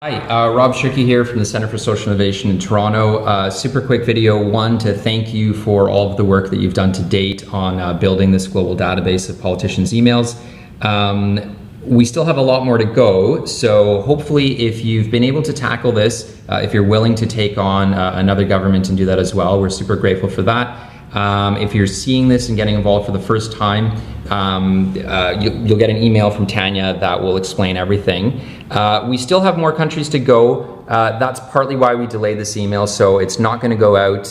Hi, Rob Shirky here from the Center for Social Innovation in Toronto. Super quick video, one, to thank you for all of the work that you've done to date on building this global database of politicians' emails. We still have a lot more to go, so hopefully if you've been able to tackle this, if you're willing to take on another government and do that as well, we're super grateful for that. If you're seeing this and getting involved for the first time, you'll get an email from Tanya that will explain everything. We still have more countries to go. That's partly why we delayed this email, so it's not going to go out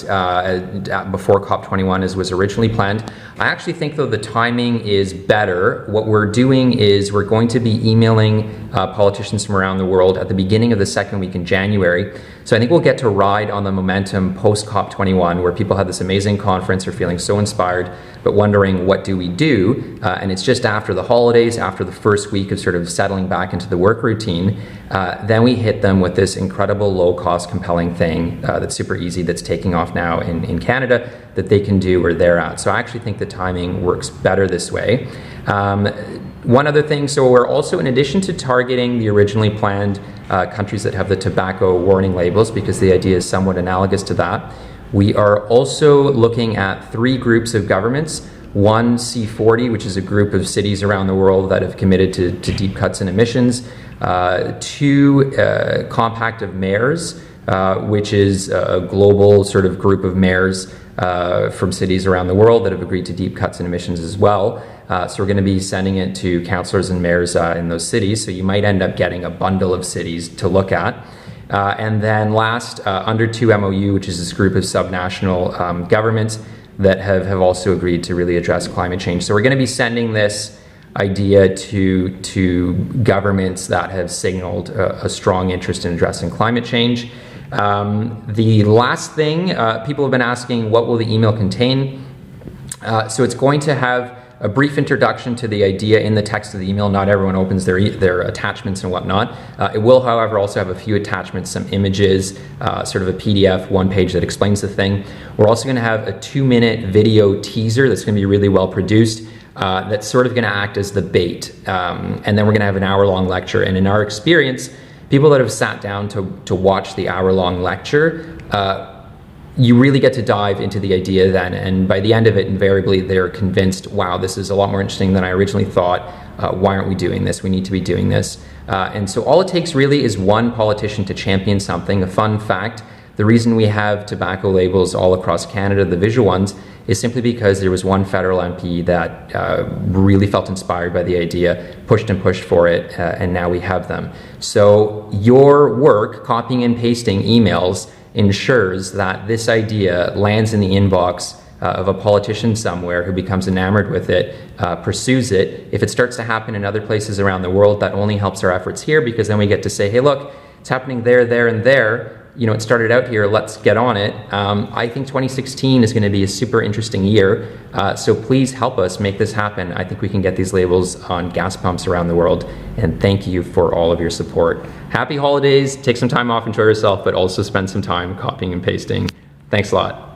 before COP21 as was originally planned. I actually think, though, the timing is better. What we're doing is we're going to be emailing politicians from around the world at the beginning of the second week in January. So I think we'll get to ride on the momentum post COP21, where people had this amazing conference, are feeling so inspired, but wondering what do we do? And it's just after the holidays, after the first week of sort of settling back into the work routine, then we hit them with this incredible low-cost, compelling thing that's super easy, that's taking off now in Canada, that they can do where they're at. So I actually think the timing works better this way. One other thing, so we're also, in addition to targeting the originally planned countries that have the tobacco warning labels, because the idea is somewhat analogous to that, we are also looking at 3 groups of governments. One, C40, which is a group of cities around the world that have committed to deep cuts in emissions. 2, Compact of Mayors, which is a global sort of group of mayors from cities around the world that have agreed to deep cuts in emissions as well. So we're going to be sending it to councillors and mayors in those cities. So you might end up getting a bundle of cities to look at. And then last, Under 2 MOU, which is this group of subnational governments that have also agreed to really address climate change. So we're going to be sending this idea to governments that have signaled a strong interest in addressing climate change. The last thing, people have been asking, what will the email contain? So it's going to have a brief introduction to the idea in the text of the email. Not everyone opens their attachments and whatnot. It will, however, also have a few attachments, some images, sort of a PDF, one page that explains the thing. We're also going to have a 2-minute video teaser that's going to be really well produced. That's sort of going to act as the bait. And then we're going to have an hour-long lecture. And in our experience, people that have sat down to watch the hour-long lecture, you really get to dive into the idea then, and by the end of it, invariably, they're convinced, wow, this is a lot more interesting than I originally thought. Why aren't we doing this? We need to be doing this. And so all it takes really is one politician to champion something. A fun fact, the reason we have tobacco labels all across Canada, the visual ones, is simply because there was one federal MP that really felt inspired by the idea, pushed and pushed for it, and now we have them. So your work, copying and pasting emails, ensures that this idea lands in the inbox of a politician somewhere who becomes enamored with it, pursues it. If it starts to happen in other places around the world, that only helps our efforts here, because then we get to say, hey, look, it's happening there, there, and there. You know, it started out here, let's get on it. I think 2016 is going to be a super interesting year, so please help us make this happen. I think we can get these labels on gas pumps around the world, and thank you for all of your support. Happy holidays, take some time off, enjoy yourself, but also spend some time copying and pasting. Thanks a lot.